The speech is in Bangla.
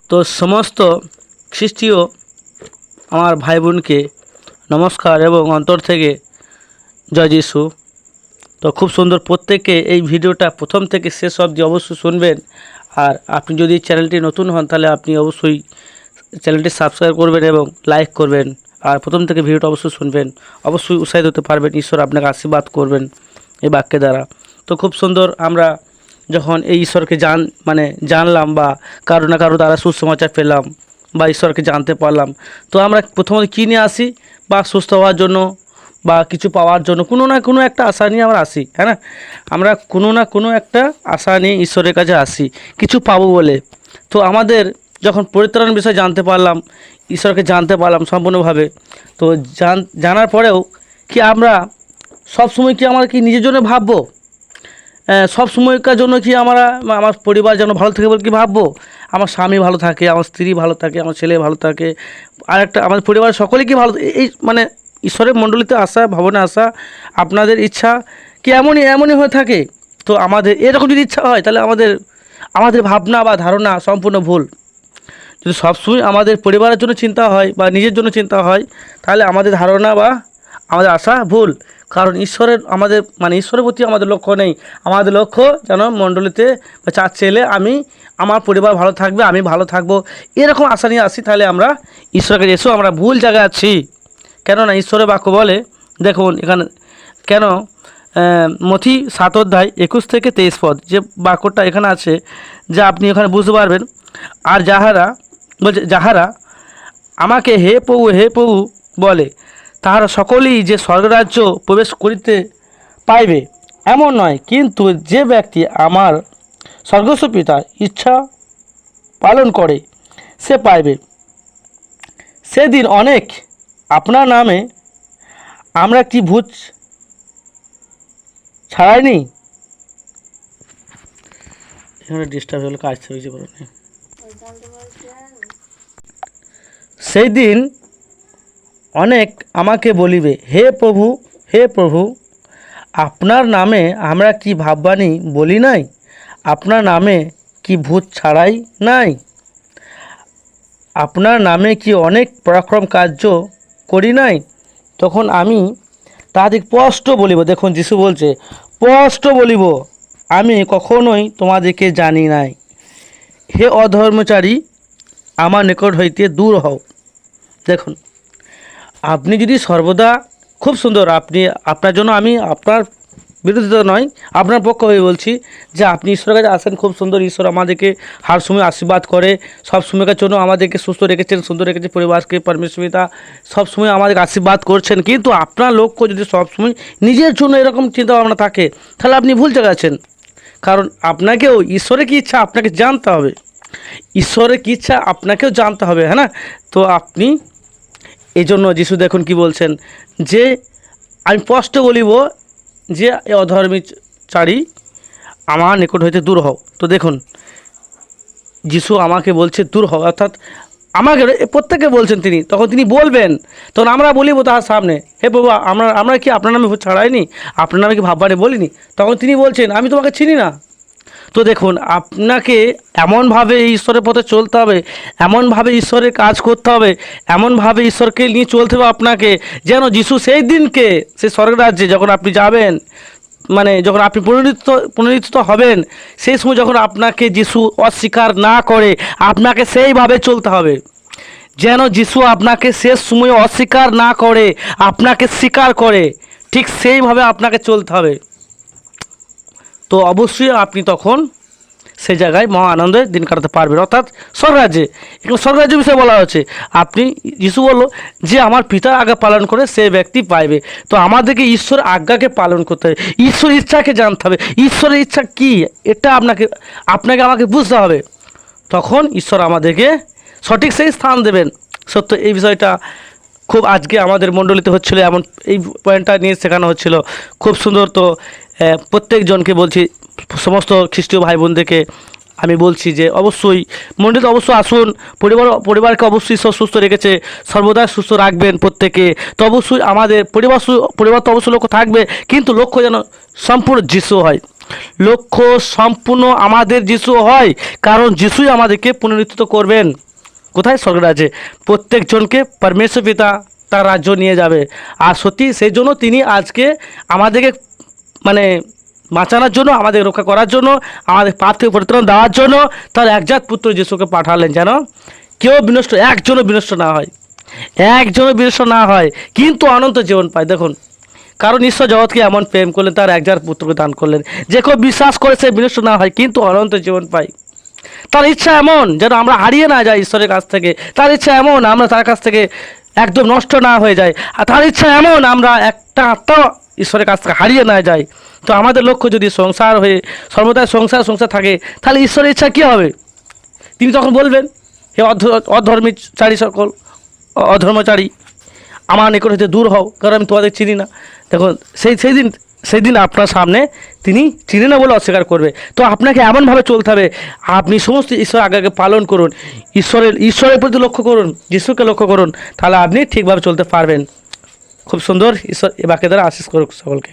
তো সমস্ত খ্রিস্টীয় আমার ভাই বোনকে নমস্কার এবং অন্তর থেকে জয় যিশু। তো খুব সুন্দর, প্রত্যেকে এই ভিডিওটা প্রথম থেকে শেষ অবধি অবশ্যই শুনবেন। আর আপনি যদি চ্যানেলটি নতুন হন তাহলে আপনি অবশ্যই চ্যানেলটি সাবস্ক্রাইব করবেন এবং লাইক করবেন। আর প্রথম থেকে ভিডিওটা অবশ্যই শুনবেন, অবশ্যই উৎসাহিত হতে পারবেন। ঈশ্বর আপনাকে আশীর্বাদ করবেন এই বাক্যের দ্বারা। তো খুব সুন্দর, আমরা যখন এই ঈশ্বরকে জানলাম বা কারো না কারো দ্বারা সুসমাচার পেলাম বা ঈশ্বরকে জানতে পারলাম, তো আমরা প্রথমত কী নিয়ে আসি? বা সুস্থ হওয়ার জন্য বা কিছু পাওয়ার জন্য কোনো না কোনো একটা আশা নিয়ে আমরা আসি, হ্যাঁ না? আমরা কোনো না কোনো একটা আশা নিয়ে ঈশ্বরের কাছে আসি কিছু পাবো বলে। তো আমাদের যখন পরিত্রাণ বিষয়ে জানতে পারলাম, ঈশ্বরকে জানতে পারলাম সম্পূর্ণভাবে, তো জানার পরেও কি আমরা সবসময় কি আমরা কি নিজের জন্য ভাববো? সব সময়কার জন্য কি আমার পরিবার যেন ভালো থাকে বলে কি ভাববো? আমার স্বামী ভালো থাকে, আমার স্ত্রী ভালো থাকে, আমার ছেলে ভালো থাকে, আর একটা আমাদের পরিবারের সকলে কি ভালো, এই ঈশ্বরের মণ্ডলীতে আসা, ভবনে আসা, আপনাদের ইচ্ছা কি এমনই হয়ে থাকে? তো আমাদের এরকম যদি ইচ্ছা হয় তাহলে আমাদের ভাবনা বা ধারণা সম্পূর্ণ ভুল। যদি সবসময় আমাদের পরিবারের জন্য চিন্তা হয় বা নিজের জন্য চিন্তা হয় তাহলে আমাদের ধারণা বা আমাদের আশা ভুল। কারণ ঈশ্বরের প্রতি আমাদের লক্ষ্য নেই। আমাদের লক্ষ্য যেন মণ্ডলীতে বা চার্চে এলে আমার পরিবার ভালো থাকবে, আমি ভালো থাকবো, এরকম আশা নিয়ে আসি। তাহলে আমরা ঈশ্বরকে এসেও আমরা ভুল জায়গায় আছি। কেননা ঈশ্বরের বাক্য বলে, দেখুন এখানে কেন মথি 7 অধ্যায় 21 থেকে 23 পদ, যে বাক্যটা এখানে আছে, যা আপনি এখানে বুঝতে পারবেন। আর যাহারা আমাকে হে প্রভু বলে, তাহারা সকলেই যে স্বর্গরাজ্য প্রবেশ করিতে পাইবে এমন নয়, কিন্তু যে ব্যক্তি আমার স্বর্গস্থ পিতার ইচ্ছা পালন করে সে পাইবে। সেদিন অনেক আপনার নামে আমরা কি ভূত ছাড়াইনি? এখানে ডিস্টার্ব হলে কাজ হয়েছে বলো। সেই দিন অনেক আমাকে বলিবে, হে প্রভু আপনার নামে আমরা কি ভাববাণী বলি নাই? আপনার নামে কি ভূত ছাড়াই নাই? আপনার নামে কি অনেক পরাক্রম কার্য করি নাই? তখন আমি তাদের স্পষ্ট বলিব, দেখুন যিশু বলছে স্পষ্ট বলিব, আমি কখনোই তোমাদেরকে জানি নাই। হে অধর্মচারী, আমার নিকট হইতে দূর হও। দেখুন, আপনি যদি সর্বদা, খুব সুন্দর, আপনার জন্য আমি আপনার বিরোধিতা নয়, আপনার পক্ষ হয়ে বলছি যে আপনি ঈশ্বরের কাছে আসেন। খুব সুন্দর, ঈশ্বর আমাদেরকে হার সময় আশীর্বাদ করে, সব সময়কার জন্য আমাদেরকে সুস্থ রেখেছেন, সুন্দর রেখেছে, পরিবারকে পরমেশ্বরিতা সবসময় আমাদেরকে আশীর্বাদ করছেন। কিন্তু আপনার লক্ষ্য যদি সবসময় নিজের জন্য এরকম চিন্তা ভাবনা থাকে তাহলে আপনি ভুল জায়গায় আছেন। কারণ আপনাকেও ঈশ্বরের কী ইচ্ছা আপনাকে জানতে হবে, ঈশ্বরের কী ইচ্ছা আপনাকেও জানতে হবে, হ্যাঁ না? তো আপনি এই জন্য যিশু দেখুন কি বলছেন, যে আমি স্পষ্ট বলিব যে অধর্মচারী আমার নিকট হইতে দূর হও। তো দেখুন যিশু আমাকে বলছে দূর হও, অর্থাৎ আমাকে প্রত্যেকে বলছেন তিনি, তখন তিনি বলবেন, তখন আমরা বলিব তাহার সামনে, হে প্রভু আমরা কি আপনার নামে ছাড়াইনি? আপনার নামে কি ভাববারে বলিনি? তখন তিনি বলছেন আমি তোমাকে চিনি না। তো দেখুন, আপনাকে এমনভাবে ঈশ্বরের পথে চলতে হবে, এমনভাবে ঈশ্বরের কাজ করতে হবে, এমনভাবে ঈশ্বরকে নিয়ে চলতে হবে আপনাকে, যেন যিশু সেই দিনকে, সেই স্বর্গরাজ্যে যখন আপনি যাবেন, যখন আপনি পুনরুত্থিত হবেন, সেই সময় যখন আপনাকে যিশু অস্বীকার না করে, আপনাকে সেইভাবে চলতে হবে। যেন যিশু আপনাকে শেষ সময় অস্বীকার না করে, আপনাকে স্বীকার করে, ঠিক সেইভাবে আপনাকে চলতে হবে। তো অবশ্যই আপনি তখন সেই জায়গায় মহা আনন্দে দিন কাটাতে পারবেন, অর্থাৎ স্বর্গরাজ্যে। এখানে স্বর্গরাজ্য বিষয়ে বলা হচ্ছে, যিশু বলল যে আমার পিতার আজ্ঞা পালন করে সে ব্যক্তি পাইবে। তো আমাদেরকে ঈশ্বর আজ্ঞাকে পালন করতে হবে, ঈশ্বরের ইচ্ছাকে জানতে হবে, ঈশ্বরের ইচ্ছা কি এটা আপনাকে আমাকে বুঝতে হবে। তখন ঈশ্বর আমাদেরকে সঠিক সেই স্থান দেবেন। সত্য এই বিষয়টা খুব আজকে আমাদের মণ্ডলীতে হচ্ছিলো, এমন এই পয়েন্টটা নিয়ে শেখানো হচ্ছিল, খুব সুন্দর। তো প্রত্যেকজনকে বলছি, সমস্ত খ্রিস্টীয় ভাই বোনদেরকে আমি বলছি যে অবশ্যই মন্দিরে অবশ্যই আসুন, পরিবারকে অবশ্যই সুস্থ রেখেছে, সর্বদা সুস্থ রাখবেন প্রত্যেকে। তো অবশ্যই আমাদের পরিবার তো অবশ্যই লক্ষ্য থাকবে, কিন্তু লক্ষ্য যেন সম্পূর্ণ যিশু হয়, লক্ষ্য সম্পূর্ণ আমাদের যিশু হয়, কারণ যিশুই আমাদেরকে পুনরুত্থিত করবেন। কোথায়? স্বর্গরাজ্যে। প্রত্যেকজনকে পরমেশ্বর পিতা তার রাজ্য নিয়ে যাবে। আর সত্যি সেই জন্য তিনি আজকে আমাদেরকে মানে বাঁচানোর জন্য, আমাদের রক্ষা করার জন্য, আমাদের পাপ থেকে পরিত্রাণ দেওয়ার জন্য তার একজাত পুত্র যিশুকে পাঠালেন, যেন কেউ বিনষ্ট, একজনও বিনষ্ট না হয়, একজনও বিনষ্ট না হয়, কিন্তু অনন্ত জীবন পায়। দেখুন, কারণ ঈশ্বর জগৎকে এমন প্রেম করলেন, তার একজাত পুত্রকে দান করলেন, যে কেউ বিশ্বাস করে সে বিনষ্ট না হয়, কিন্তু অনন্ত জীবন পায়। তার ইচ্ছা এমন যেন আমরা হারিয়ে না যাই ঈশ্বরের কাছ থেকে। তার ইচ্ছা এমন আমরা তার কাছ থেকে একদম নষ্ট না হয়ে যায়। আর তার ইচ্ছা এমন আমরা একটা আত্মা ঈশ্বরের কাছ থেকে হারিয়ে না যাই। তো আমাদের লক্ষ্য যদি সংসার হয়ে সর্বদাই সংসার থাকে, তাহলে ঈশ্বরের ইচ্ছা কী হবে? তিনি তখন বলবেন, হে অধর্মীচারী সকল, অধর্মচারী, আমার নিকট হতে দূর হও, কারণ আমি তোমাদের চিনি না। দেখুন, সেই দিন আপনার সামনে তিনি চিনি না বলে অস্বীকার করবে। তো আপনাকে এমনভাবে চলতে হবে, আপনি সমস্ত ঈশ্বর আগে পালন করুন, ঈশ্বরের প্রতি লক্ষ্য করুন, যিশুকে লক্ষ্য করুন, তাহলে আপনি ঠিকভাবে চলতে পারবেন। খুব সুন্দর। ঈশ্বর এ বাক্যের দ্বারা আশীষ করুক সকলকে।